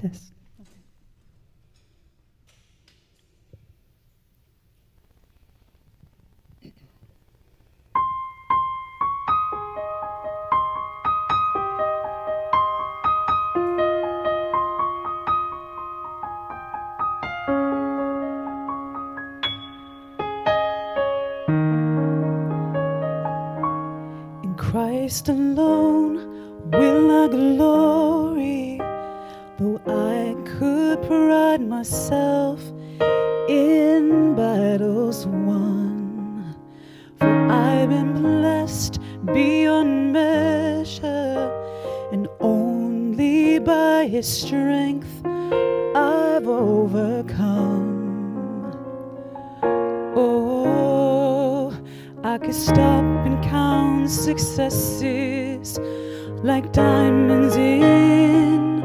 Test. In Christ alone will I glory, though I could pride myself in battles won. For I've been blessed beyond measure, and only by His strength I've overcome. Oh, I could stop and count successes like diamonds in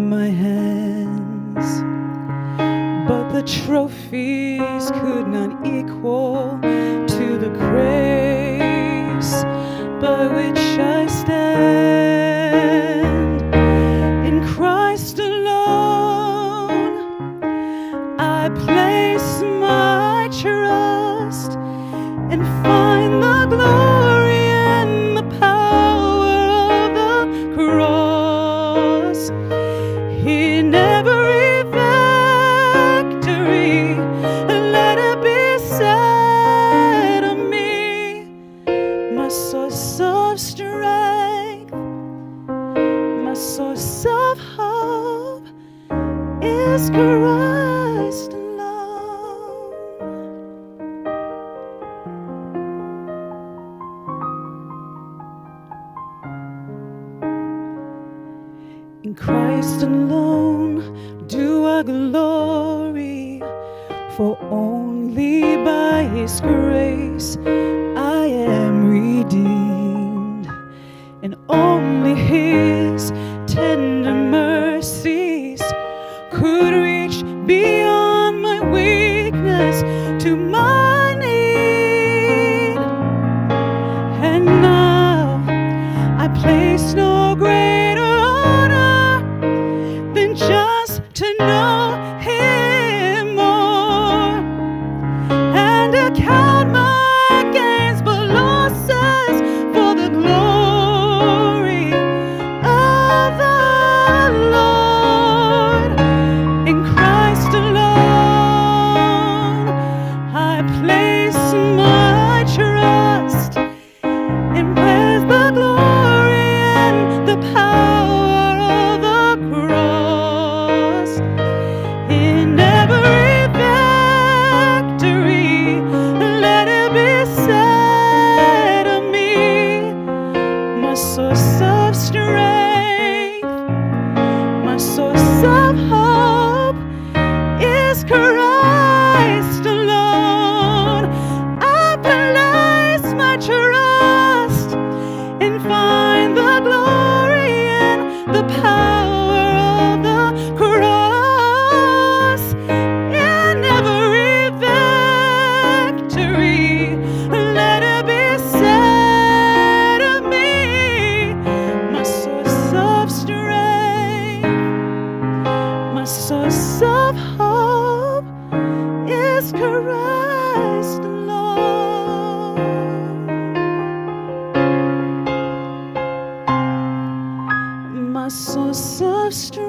my hands, but the trophies could not equal to the grace by which I stand. In Christ alone I place my trust and find the glory and the power of the cross. In every victory, let it be said of me, my source of strength, my source of hope is Christ alone. In Christ alone do I glory, for only by His grace I am redeemed, and only His tender mercies could reach beyond my weakness to my need. And now I place no greater honor than just to know Him more, and to count my gains but losses for the glory of the Lord. In Christ alone I place my trust and praise the glory and the power of the cross. In every victory, let it be said of me, my source of strength, my source of hope is Christ alone. I place my trust and find the glory and the power of the cross. In every victory, let it be said of me, my source of strength, my source of hope is Christ alone. My source of strength,